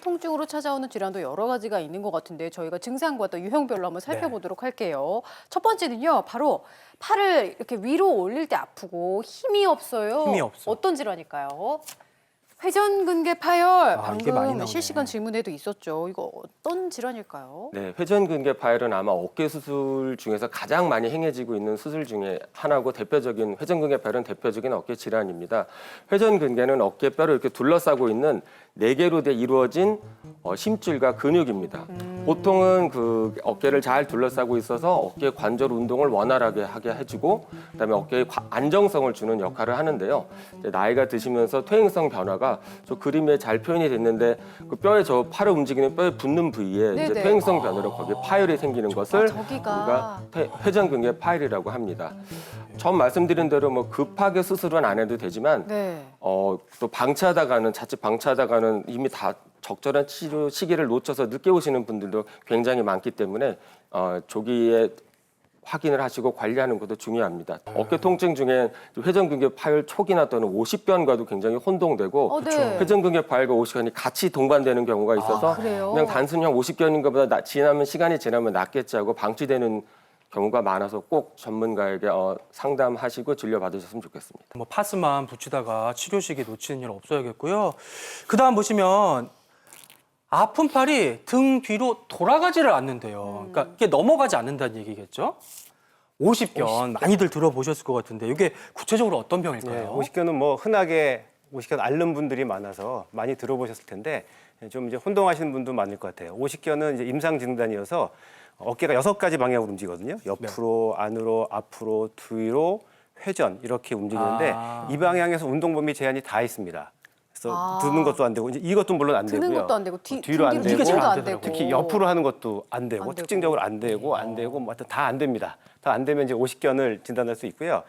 통증으로 찾아오는 질환도 여러 가지가 있는 것 같은데 저희가 증상과 또 유형별로 한번 살펴보도록 할게요. 첫 번째는요, 바로 팔을 이렇게 위로 올릴 때 아프고 힘이 없어요. 힘이 없어. 어떤 질환일까요? 회전근개 파열. 이게 많이 방금 나오네. 실시간 질문에도 있었죠. 이거 어떤 질환일까요? 네, 회전근개 파열은 아마 어깨 수술 중에서 가장 많이 행해지고 있는 수술 중에 하나고 대표적인 회전근개 파열은 대표적인 어깨 질환입니다. 회전근개는 어깨 뼈를 이렇게 둘러싸고 있는 네 개로 이루어진 심줄과 근육입니다. 보통은 그 어깨를 잘 둘러싸고 있어서 어깨 관절 운동을 원활하게 하게 해주고 그다음에 어깨에 안정성을 주는 역할을 하는데요. 이제 나이가 드시면서 퇴행성 변화가 저 그림에 잘 표현이 됐는데 그 뼈에 저 팔을 움직이는 뼈에 붙는 부위에 이제 네네. 퇴행성 변화로 거기에 파열이 생기는 것을 저기가. 우리가 회전근개 파열이라고 합니다. 처음 말씀드린 대로 뭐 급하게 수술은 안 해도 되지만 네. 또 자칫 방치하다가는 이미 다 적절한 치료 시기를 놓쳐서 늦게 오시는 분들도 굉장히 많기 때문에 조기에 확인을 하시고 관리하는 것도 중요합니다. 어깨 통증 중에 회전근개 파열 초기나 또는 오십견과도 굉장히 혼동되고 네. 회전근개 파열과 오십견이 같이 동반되는 경우가 있어서 그래요? 그냥 단순히 오십견인 것보다 시간이 지나면 낫겠지 하고 방치되는 경우가 많아서 꼭 전문가에게 상담하시고 진료받으셨으면 좋겠습니다. 뭐 파스만 붙이다가 치료 시기 놓치는 일 없어야겠고요. 그다음 보시면 아픈 팔이 등 뒤로 돌아가지를 않는데요. 그러니까 이게 넘어가지 않는다는 얘기겠죠? 오십견 많이들 들어보셨을 것 같은데 이게 구체적으로 어떤 병일까요? 네, 오십견은 뭐 흔하게 오십견 앓는 분들이 많아서 많이 들어보셨을 텐데 좀 이제 혼동하시는 분도 많을 것 같아요. 오십견은 이제 임상 진단이어서 어깨가 6가지 방향으로 움직이거든요. 옆으로, 안으로, 앞으로, 뒤로, 회전 이렇게 움직이는데 이 방향에서 운동 범위 제한이 다 있습니다. 그래서 드는 것도 안 되고 이제 이것도 물론 안 드는 되고요. 것도 안 되고 뒤로 안 뒤로 되고 안 되고 특히 옆으로 하는 것도 안 되고 안 되고. 특징적으로 안 되고 뭐 하여튼 다 안 됩니다. 다 안 되면 이제 오십견을 진단할 수 있고요.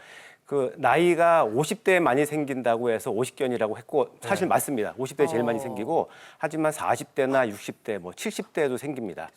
그 나이가 50대에 많이 생긴다고 해서 오십견이라고 했고 사실 맞습니다. 50대에 제일 많이 생기고 하지만 40대나 60대 뭐 70대에도 생깁니다.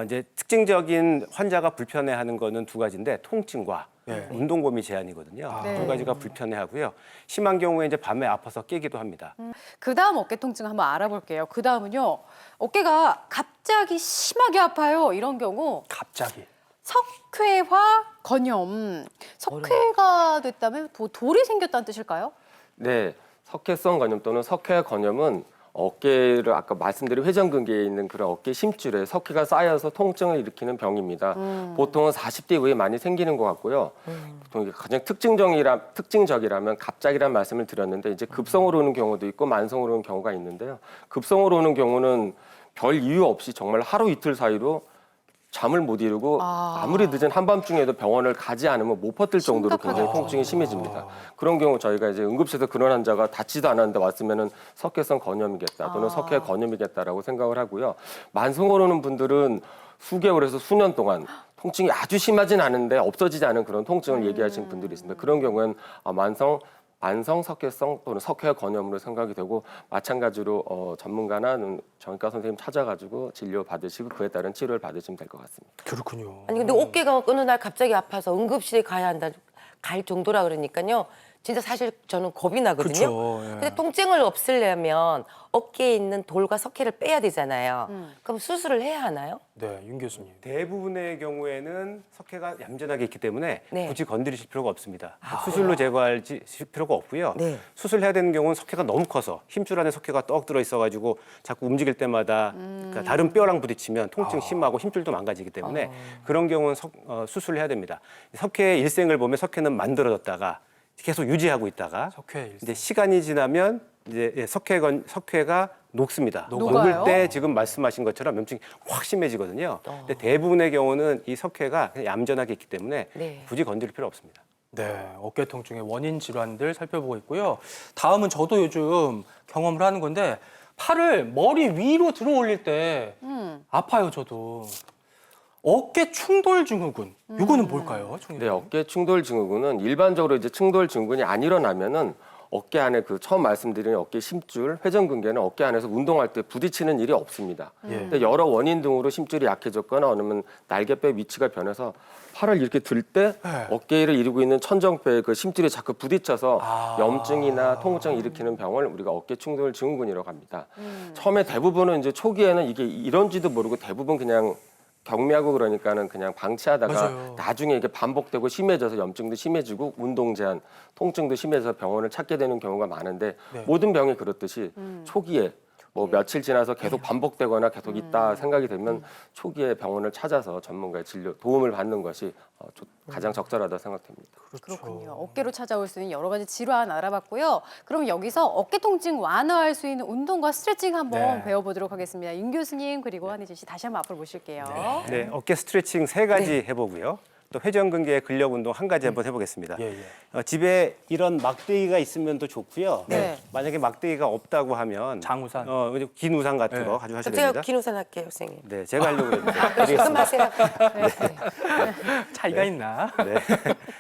이제 특징적인 환자가 불편해하는 거는 두 가지인데 통증과 운동 범위 제한이거든요. 네. 두 가지가 불편해하고요. 심한 경우에 이제 밤에 아파서 깨기도 합니다. 그다음 어깨 통증 한번 알아볼게요. 그다음은요. 어깨가 갑자기 심하게 아파요. 이런 경우 갑자기. 석회화 건염. 석회가 됐다면 돌이 생겼다는 뜻일까요? 네, 석회성 건염 또는 석회 건염은 어깨를 아까 말씀드린 회전근개에 있는 그런 어깨 심줄에 석회가 쌓여서 통증을 일으키는 병입니다. 보통은 40대 이후에 많이 생기는 것 같고요. 보통 이게 가장 특징적이라면 갑자기란 말씀을 드렸는데 이제 급성으로 오는 경우도 있고 만성으로 오는 경우가 있는데요. 급성으로 오는 경우는 별 이유 없이 정말 하루 이틀 사이로 잠을 못 이루고 아무리 늦은 한밤중에도 병원을 가지 않으면 못 버틸 정도로 굉장히 통증이 심해집니다. 그런 경우 저희가 이제 응급실에서 그런 환자가 닿지도 않았는데 왔으면은 석회성 건염이겠다 또는 석회 건염이겠다라고 생각을 하고요. 만성으로 오는 분들은 수개월에서 수년 동안 통증이 아주 심하진 않은데 없어지지 않은 그런 통증을 얘기하시는 분들이 있습니다. 그런 경우에는 만성 석회성 또는 석회 건염으로 생각이 되고 마찬가지로 전문가나 정형외과 선생님 찾아가지고 진료 받으시고 그에 따른 치료를 받으시면 될 것 같습니다. 그렇군요. 아니 근데 어깨가 어느 날 갑자기 아파서 응급실에 가야 한다 갈 정도라 그러니까요. 진짜 사실 저는 겁이 나거든요. 그쵸, 예. 근데 통증을 없애려면 어깨에 있는 돌과 석회를 빼야 되잖아요. 그럼 수술을 해야 하나요? 네, 윤 교수님. 대부분의 경우에는 석회가 얌전하게 있기 때문에 네. 굳이 건드리실 필요가 없습니다. 수술로 제거할 필요가 없고요. 네. 수술해야 되는 경우는 석회가 너무 커서 힘줄 안에 석회가 떡 들어 있어가지고 자꾸 움직일 때마다 그러니까 다른 뼈랑 부딪히면 통증 심하고 힘줄도 망가지기 때문에 그런 경우는 수술을 해야 됩니다. 석회의 일생을 보면 석회는 만들어졌다가 계속 유지하고 있다가 석회 일생. 이제 시간이 지나면 이제 석회가 녹습니다. 녹아요? 녹을 때 지금 말씀하신 것처럼 염증이 확 심해지거든요. 근데 대부분의 경우는 이 석회가 그냥 얌전하게 있기 때문에 네. 굳이 건드릴 필요 없습니다. 네, 어깨 통증의 원인 질환들 살펴보고 있고요. 다음은 저도 요즘 경험을 하는 건데 팔을 머리 위로 들어 올릴 때 아파요, 저도. 어깨 충돌 증후군. 이거는 뭘까요, 네, 어깨 충돌 증후군은 일반적으로 이제 충돌 증후군이 안 일어나면은 어깨 안에 그 처음 말씀드린 어깨 심줄, 회전근개는 어깨 안에서 운동할 때 부딪히는 일이 없습니다. 근데 여러 원인 등으로 심줄이 약해졌거나 아니면 날개뼈 위치가 변해서 팔을 이렇게 들 때 어깨를 이루고 있는 천정뼈에 그 심줄이 자꾸 부딪혀서 염증이나 통증을 일으키는 병을 우리가 어깨 충돌 증후군이라고 합니다. 처음에 대부분은 이제 초기에는 이게 이런지도 모르고 대부분 그냥 경미하고 그러니까는 그냥 방치하다가 맞아요. 나중에 이게 반복되고 심해져서 염증도 심해지고 운동 제한, 통증도 심해져서 병원을 찾게 되는 경우가 많은데 네. 모든 병이 그렇듯이 초기에 뭐 며칠 지나서 계속 반복되거나 계속 있다 생각이 되면 초기에 병원을 찾아서 전문가의 진료 도움을 받는 것이 가장 적절하다고 생각됩니다. 그렇군요. 어깨로 찾아올 수 있는 여러 가지 질환 알아봤고요. 그럼 여기서 어깨 통증 완화할 수 있는 운동과 스트레칭 한번 네. 배워보도록 하겠습니다. 윤 교수님 그리고 한희진 씨 다시 한번 앞으로 모실게요. 네, 어깨 스트레칭 3가지 해보고요. 또 회전근개 근력 운동 1가지 한번 해보겠습니다. 예, 예. 집에 이런 막대기가 있으면 또 좋고요. 네. 만약에 막대기가 없다고 하면 장우산. 긴 우산 같은 네. 거 가져가셔야 제가 됩니다. 긴 우산 할게요, 선생님. 네, 제가 하려고 했는데. 말씀하세요. 차이가 있나? 네.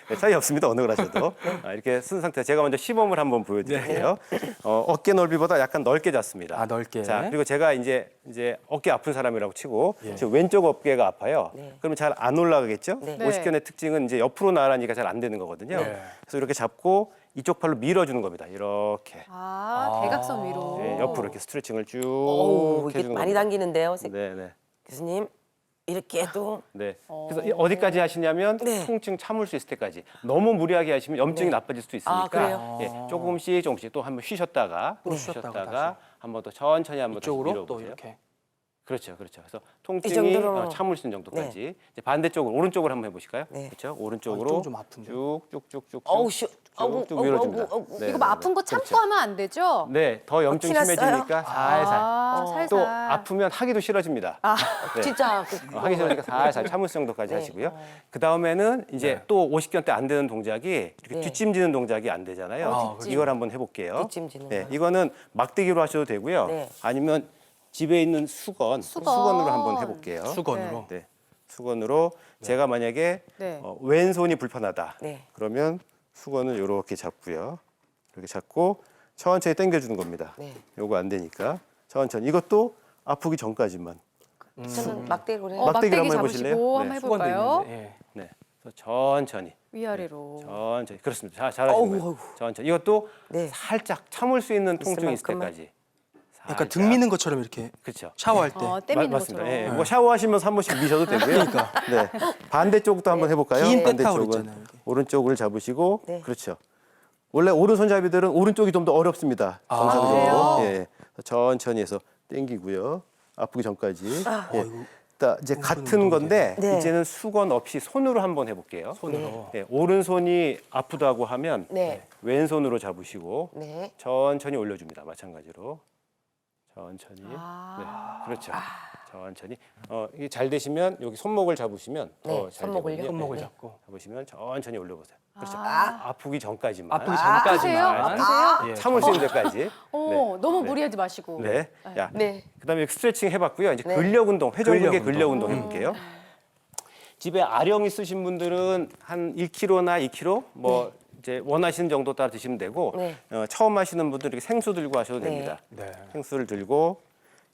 네, 차이 없습니다. 어느 걸 하셔도. 이렇게 쓴 상태. 제가 먼저 시범을 한번 보여드릴게요. 어깨 넓이보다 약간 넓게 잡습니다. 아, 넓게. 자, 그리고 제가 이제 어깨 아픈 사람이라고 치고 지금 왼쪽 어깨가 아파요. 네. 그러면 잘 안 올라가겠죠? 네. 50견의 특징은 이제 옆으로 나가니까 잘 안 되는 거거든요. 네. 그래서 이렇게 잡고 이쪽 팔로 밀어주는 겁니다. 이렇게. 대각선 위로. 네, 옆으로 이렇게 스트레칭을 쭉 어우, 이게 해주는 많이 겁니다. 당기는데요, 선생님. 네, 네. 교수님. 이렇게 해도 네. 그래서 어디까지 하시냐면 네. 통증 참을 수 있을 때까지. 너무 무리하게 하시면 염증이 네. 나빠질 수도 있으니까 아, 그래요? 예, 조금씩 또 한번 쉬셨다가 쉬었다가 다시. 한번 더 천천히 한번 다시 이쪽으로 또 밀어보세요. 이렇게. 그렇죠, 그렇죠. 그래서 통증이 정도로. 참을 수 있는 정도까지. 이제 반대쪽으로 오른쪽으로 한번 해보실까요? 네. 그렇죠. 오른쪽으로 이쪽은 좀 아픈데. 쭉쭉쭉쭉 어우, 쉬. 쭉쭉 밀어줍니다. 네, 이거 네, 뭐 아픈 거 참고 그렇죠. 하면 안 되죠? 네, 더 염증 티났어요? 심해지니까 살살. 살살. 또 아프면 하기도 싫어집니다. 네. 진짜. 하기 싫으니까 살살 참을 수 정도까지 네. 하시고요. 그 다음에는 이제 또 50견 때 안 되는 동작이 이렇게 네. 뒷짐지는 동작이 안 되잖아요. 뒷짐. 이걸 한번 해볼게요. 뒷짐지는 네, 거. 이거는 막대기로 하셔도 되고요. 네. 아니면 집에 있는 수건으로 한번 해볼게요. 수건으로. 네, 수건으로 제가 만약에 네. 왼손이 불편하다. 네. 그러면 수건을 이렇게 잡고요. 이렇게 잡고 천천히 당겨주는 겁니다. 네. 요거 안 되니까 천천히. 이것도 아프기 전까지만. 저는 막대기로 해요. 막대기로 막대기 한번 해보실래요? 잡으시고 네. 한번 수건도 해볼까요? 있는데. 예. 네. 그래서 천천히. 위아래로. 천천히. 그렇습니다. 잘하시는 거예요. 천천히. 이것도 네. 살짝 참을 수 있는 통증이 있을 만큼만. 때까지. 약간 등 미는 것처럼 이렇게 그렇죠. 샤워할 때. 떼미는 맞습니다. 것처럼. 예, 뭐 샤워하시면서 한 번씩 미셔도 되고요. 네. 반대쪽도 한번 해볼까요? 긴 백타올 반대쪽은 있잖아요, 이게. 오른쪽을 잡으시고 네. 그렇죠. 원래 오른손잡이들은 오른쪽이 좀 더 어렵습니다. 정상적으로. 예. 천천히 해서 당기고요. 아프기 전까지. 예. 자, 이제 같은 건데 네. 이제는 수건 없이 손으로 한번 해볼게요. 손으로. 네, 오른손이 아프다고 하면 네. 왼손으로 잡으시고 네. 천천히 올려줍니다. 마찬가지로 천천히. 아. 네, 그렇죠. 천천히. 이게 잘 되시면 여기 손목을 잡으시면 네, 더 잘 손목을요? 되거든요. 손목을 네. 잡고. 잡으시면 천천히 올려보세요. 그렇죠. 아. 아프기 전까지만. 아프기 아프세요? 전까지만. 아프세요? 예. 참을 수 있는 데까지. 너무 네. 무리하지 마시고. 네. 자, 네. 그다음에 스트레칭 해봤고요. 이제 네. 근력 운동, 회전근개 근력 근력 운동 해볼게요. 집에 아령 있으신 분들은 한 1kg나 2kg 뭐 이제 원하시는 정도 따라 드시면 되고 네. 처음 하시는 분들 이렇게 생수 들고 하셔도 네. 됩니다. 네. 생수를 들고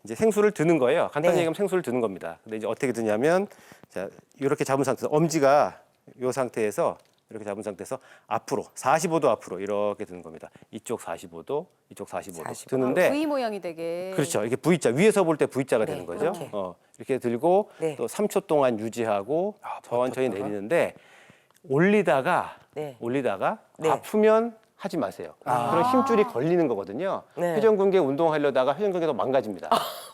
이제 생수를 드는 거예요. 간단히 네. 얘기하면 생수를 드는 겁니다. 근데 이제 어떻게 드냐면 자 이렇게 잡은 상태에서 엄지가 이 상태에서 이렇게 잡은 상태에서 앞으로 45도 앞으로 이렇게 드는 겁니다. 이쪽 45도, 이쪽 45도 45도. 드는데 V 모양이 되게. 그렇죠. 이게 V자 위에서 볼 때 V자가 네, 되는 거죠. 이렇게. 이렇게 들고 네. 또 3초 동안 유지하고 천천히 버텼다가. 내리는데 올리다가 네. 네. 아프면 하지 마세요. 그럼 힘줄이 걸리는 거거든요. 네. 회전근개 운동하려다가 회전근개가 망가집니다.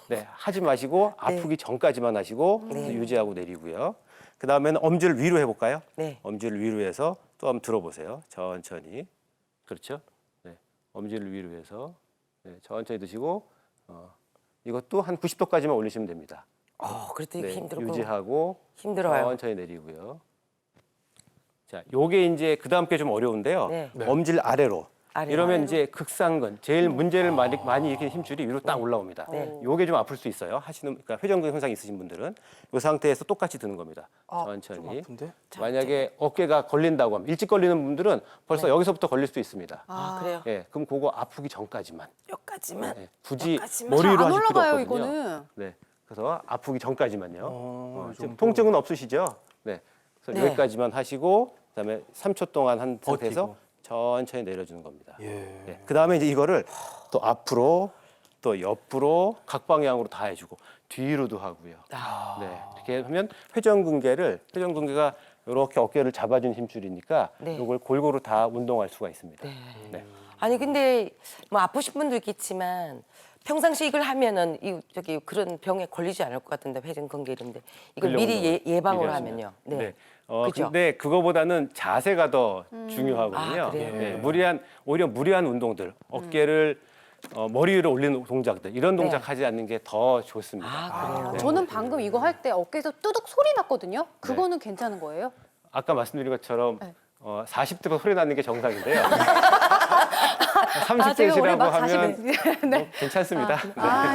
네, 하지 마시고 아프기 전까지만 하시고 네. 유지하고 내리고요. 그 다음에는 엄지를 위로 해볼까요? 네. 엄지를 위로 해서 또 한번 들어보세요. 천천히. 그렇죠? 네. 엄지를 위로 해서 네, 천천히 드시고 이것도 한 90도까지만 올리시면 됩니다. 그래도 이게 네, 힘들고. 유지하고 힘들어요. 천천히 내리고요. 자, 요게 이제 그 다음 게 좀 어려운데요. 네. 네. 엄지를 아래로 이러면 이제 극상근, 제일 문제를 많이 일으키는 힘줄이 위로 딱 올라옵니다. 네. 요게 좀 아플 수 있어요. 그러니까 회전근 현상이 있으신 분들은 이 상태에서 똑같이 드는 겁니다. 천천히. 아픈데? 만약에 어깨가 걸린다고 하면 일찍 걸리는 분들은 벌써 여기서부터 걸릴 수도 있습니다. 아, 그래요? 예, 그럼 그거 아프기 전까지만. 여기까지만. 예, 굳이 여기까지만. 머리로 잘 안 하실 필요 올라가요, 없거든요. 이거는. 네, 그래서 아프기 전까지만요. 이 지금 정도. 통증은 없으시죠? 네, 그래서 네. 여기까지만 하시고 그다음에 3초 동안 한 상태에서 버티고. 천천히 내려주는 겁니다. 예. 네, 그다음에 이제 이거를 또 앞으로 또 옆으로 각 방향으로 다 해주고 뒤로도 하고요. 네, 이렇게 하면 회전근개가 이렇게 어깨를 잡아준 힘줄이니까 네. 이걸 골고루 다 운동할 수가 있습니다. 네. 아니 근데 뭐 아프신 분도 있겠지만 평상시 이걸 하면은 그런 병에 걸리지 않을 것 같은데 회전근개 이런데 이걸 근력 미리 운동을 예방을 미리 하면요. 하시면. 네. 그죠? 근데 그거보다는 자세가 더 중요하거든요. 아, 그래요? 네, 오히려 무리한 운동들, 어깨를 머리 위로 올리는 동작들 이런 동작 네. 하지 않는 게 더 좋습니다. 아, 그래요? 저는 방금 이거 할 때 어깨에서 뚜둑 소리 났거든요. 그거는 괜찮은 거예요? 아까 말씀드린 것처럼 네. 40대부터 소리 나는 게 정상인데요. 제가 올해 30대시라고 막 하면 40에 뭐 괜찮습니다.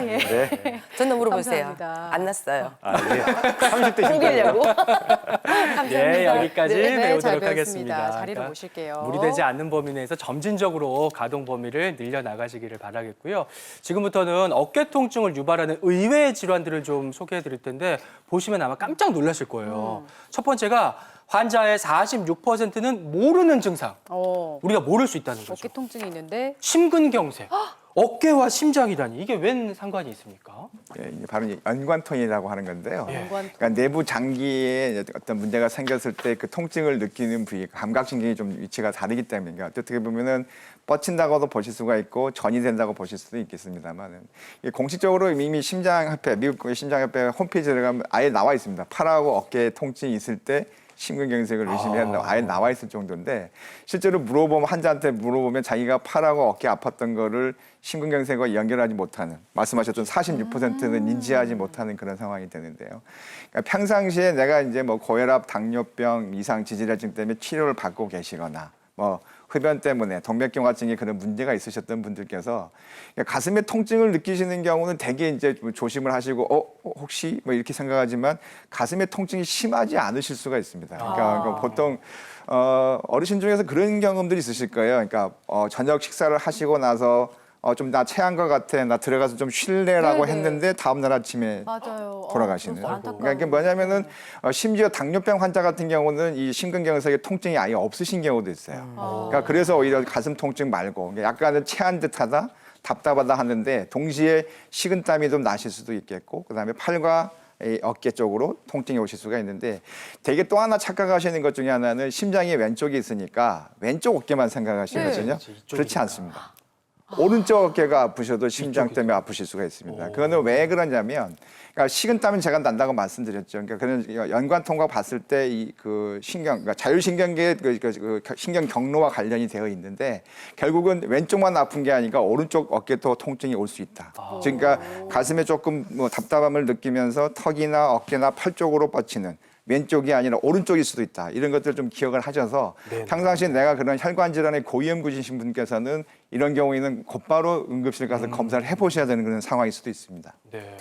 예. 네. 전화 물어보세요. 감사합니다. 안 났어요. 예. 30대시니까. 숨기려고. 예, 여기까지 네, 잘 배우도록 배웠습니다. 하겠습니다. 자리로 그러니까 모실게요. 무리되지 않는 범위 내에서 점진적으로 가동 범위를 늘려 나가시기를 바라겠고요. 지금부터는 어깨 통증을 유발하는 의외의 질환들을 좀 소개해 드릴 텐데 보시면 아마 깜짝 놀라실 거예요. 첫 번째가 환자의 46%는 모르는 증상. 우리가 모를 수 있다는 거죠. 어깨 통증이 있는데 심근경색. 어깨와 심장이라니 이게 웬 상관이 있습니까? 예, 이게 바로 이제 연관통이라고 하는 건데요. 연관통. 그러니까 내부 장기에 어떤 문제가 생겼을 때 그 통증을 느끼는 부위, 감각신경이 좀 위치가 다르기 때문에 그러니까 어떻게 보면은 뻗친다고도 보실 수가 있고 전이 된다고 보실 수도 있겠습니다만은 공식적으로 이미 심장협회, 미국 심장협회 홈페이지에 들어가면 아예 나와 있습니다. 팔하고 어깨에 통증이 있을 때 심근경색을 의심해야 한다고 아예 나와 있을 정도인데 실제로 환자한테 물어보면 자기가 팔하고 어깨 아팠던 거를 심근경색과 연결하지 못하는 말씀하셨던 46%는 인지하지 못하는 그런 상황이 되는데요. 그러니까 평상시에 내가 이제 뭐 고혈압, 당뇨병, 이상 지질혈증 때문에 치료를 받고 계시거나 뭐 흡연 때문에 동맥경화증에 그런 문제가 있으셨던 분들께서 가슴에 통증을 느끼시는 경우는 대개 이제 조심을 하시고 혹시 뭐 이렇게 생각하지만 가슴에 통증이 심하지 않으실 수가 있습니다. 그러니까 보통 어르신 중에서 그런 경험들이 있으실 거예요. 그러니까 저녁 식사를 하시고 나서 좀 나 체한 것 같아, 나 들어가서 좀 쉴래라고 네네. 했는데 다음 날 아침에 맞아요. 돌아가시는. 그래서 안타까워요. 그러니까 이게 뭐냐면은 심지어 당뇨병 환자 같은 경우는 이 심근경색에 통증이 아예 없으신 경우도 있어요. 그러니까 그래서 오히려 가슴 통증 말고 약간은 체한 듯하다, 답답하다 하는데 동시에 식은땀이 좀 나실 수도 있겠고 그다음에 팔과 이 어깨 쪽으로 통증이 오실 수가 있는데 되게 또 하나 착각하시는 것 중에 하나는 심장이 왼쪽에 있으니까 왼쪽 어깨만 생각하시거든요. 이쪽이니까. 그렇지 않습니다. 오른쪽 어깨가 아프셔도 심장 때문에 아프실 수가 있습니다. 그거는 왜 그러냐면, 그러니까 식은땀은 제가 난다고 말씀드렸죠. 그러니까 그런 연관통과 봤을 때 이 그 그러니까 자율신경계 그 신경 경로와 관련이 되어 있는데 결국은 왼쪽만 아픈 게 아니라 오른쪽 어깨도 통증이 올 수 있다. 그러니까 가슴에 조금 뭐 답답함을 느끼면서 턱이나 어깨나 팔 쪽으로 뻗치는. 왼쪽이 아니라 오른쪽일 수도 있다. 이런 것들 좀 기억을 하셔서 평상시에 내가 그런 혈관 질환의 고위험군이신 분께서는 이런 경우에는 곧바로 응급실 가서 검사를 해보셔야 되는 그런 상황일 수도 있습니다. 네.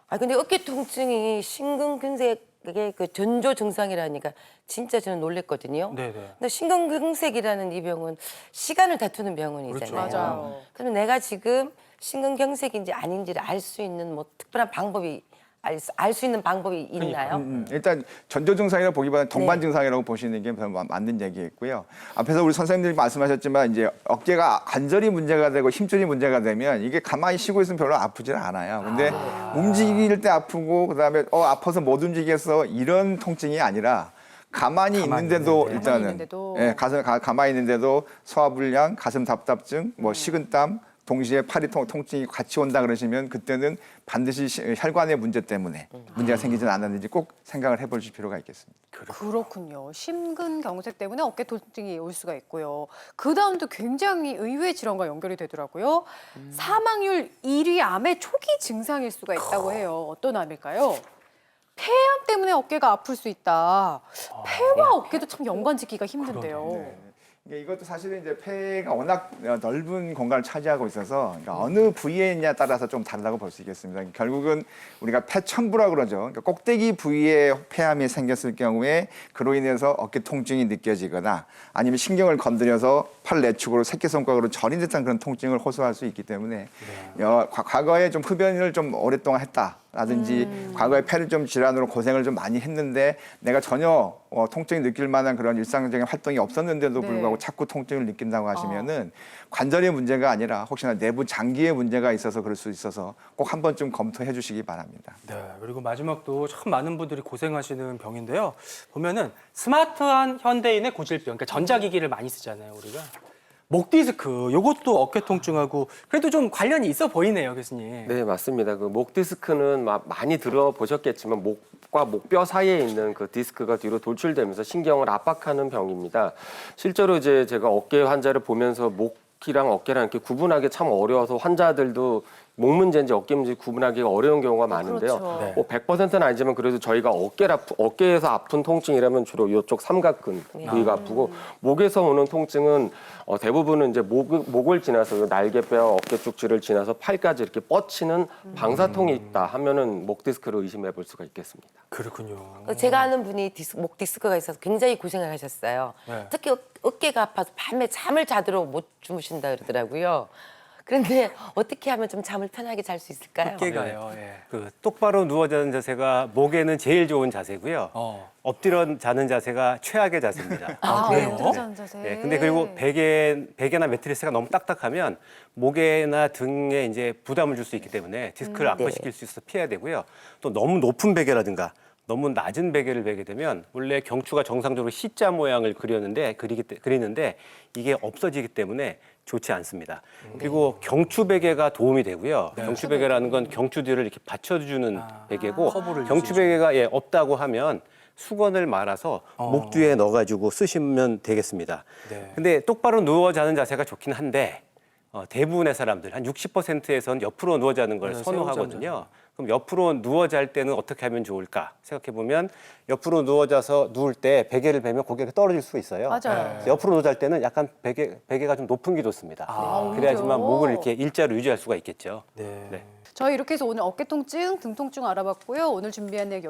아 근데 어깨 통증이 심근경색의 그 전조 증상이라니까 진짜 저는 놀랬거든요. 네네. 근데 심근경색이라는 이 병은 시간을 다투는 병원이잖아요. 그렇죠. 맞아요. 그럼 내가 지금 심근경색인지 아닌지를 알 수 있는 뭐 특별한 방법이 알 수 있는 방법이 있나요? 일단 전조 증상이라고 보기보다는 동반 증상이라고 보시는 게 맞는 얘기겠고요. 앞에서 우리 선생님들이 말씀하셨지만 이제 어깨가 관절이 문제가 되고 힘줄이 문제가 되면 이게 가만히 쉬고 있으면 별로 아프질 않아요. 근데 움직일 때 아프고 그다음에 아파서 못 움직여서 이런 통증이 아니라 가만히 있는데도 있는데. 일단은 가만히 있는데도. 예, 가만히 있는데도 소화불량, 가슴 답답증, 뭐 식은땀 동시에 팔이 통증이 같이 온다 그러시면 그때는 반드시 혈관의 문제 때문에 문제가 생기진 않았는지 꼭 생각을 해보실 필요가 있겠습니다. 그렇군요. 심근경색 때문에 어깨 통증이 올 수가 있고요. 그 다음도 굉장히 의외의 질환과 연결이 되더라고요. 사망률 1위 암의 초기 증상일 수가 있다고 해요. 어떤 암일까요? 폐암 때문에 어깨가 아플 수 있다. 폐와 어깨도 참 연관 짓기가 힘든데요. 이것도 사실은 이제 폐가 워낙 넓은 공간을 차지하고 있어서 그러니까 어느 부위에 있냐에 따라서 좀 다르다고 볼 수 있겠습니다. 결국은 우리가 폐천부라고 그러죠. 그러니까 꼭대기 부위에 폐암이 생겼을 경우에 그로 인해서 어깨 통증이 느껴지거나 아니면 신경을 건드려서 팔 내축으로 새끼손가락으로 전이 듯한 그런 통증을 호소할 수 있기 때문에 과거에 좀 흡연을 좀 오랫동안 했다라든지 과거에 폐를 좀 질환으로 고생을 좀 많이 했는데 내가 전혀 통증이 느낄 만한 그런 일상적인 활동이 없었는데도 불구하고 자꾸 통증을 느낀다고 하시면은 관절의 문제가 아니라 혹시나 내부 장기의 문제가 있어서 그럴 수 있어서 꼭 한 번쯤 검토해 주시기 바랍니다. 네, 그리고 마지막도 참 많은 분들이 고생하시는 병인데요. 보면은 스마트한 현대인의 고질병, 그러니까 전자기기를 많이 쓰잖아요, 우리가. 목 디스크, 이것도 어깨 통증하고 그래도 좀 관련이 있어 보이네요, 교수님. 네, 맞습니다. 그 목 디스크는 많이 들어보셨겠지만 목과 목뼈 사이에 있는 그 디스크가 뒤로 돌출되면서 신경을 압박하는 병입니다. 실제로 이제 제가 어깨 환자를 보면서 목이랑 어깨랑 이렇게 구분하기 참 어려워서 환자들도 목 문제인지 어깨 문제인지 구분하기가 어려운 경우가 많은데요. 그렇죠. 네. 뭐 100%는 아니지만 그래도 저희가 어깨에서 아픈 통증이라면 주로 이쪽 삼각근 부위가 아프고 목에서 오는 통증은 대부분은 이제 목을 지나서 날개뼈, 어깨 쪽지를 지나서 팔까지 이렇게 뻗치는 방사통이 있다 하면은 목 디스크를 의심해 볼 수가 있겠습니다. 그렇군요. 제가 아는 분이 목 디스크가 있어서 굉장히 고생을 하셨어요. 네. 특히 어깨가 아파서 밤에 잠을 자도록 못 주무신다 그러더라고요. 그런데 어떻게 하면 좀 잠을 편하게 잘 수 있을까요? 어깨가요. 예. 그 똑바로 누워 자는 자세가 목에는 제일 좋은 자세고요. 엎드려 자는 자세가 최악의 자세입니다. 그래요? 엎드려 자세. 네, 근데 그리고 베개나 매트리스가 너무 딱딱하면 목에나 등에 이제 부담을 줄 수 있기 때문에 디스크를 악화시킬 수 있어서 피해야 되고요. 또 너무 높은 베개라든가 너무 낮은 베개를 베게 되면 원래 경추가 정상적으로 C자 모양을 그리는데 이게 없어지기 때문에 좋지 않습니다. 그리고 경추 베개가 도움이 되고요. 경추 베개라는 건 경추 뒤를 이렇게 받쳐주는 베개고 커브를 경추 베개가 없다고 하면 수건을 말아서 목 뒤에 넣어가지고 쓰시면 되겠습니다. 네. 근데 똑바로 누워 자는 자세가 좋긴 한데 대부분의 사람들 한 60%에서는 옆으로 누워 자는 걸 네, 선호하거든요. 그럼 옆으로 누워 잘 때는 어떻게 하면 좋을까 생각해 보면 옆으로 누워 자서 누울 때 베개를 베면 고개가 떨어질 수 있어요. 맞아요. 그래서 옆으로 누워 잘 때는 약간 베개가 좀 높은 게 좋습니다. 그래야지만 오히려. 목을 이렇게 일자로 유지할 수가 있겠죠. 네. 네. 저희 이렇게 해서 오늘 어깨 통증, 등 통증 알아봤고요. 오늘 준비한 내용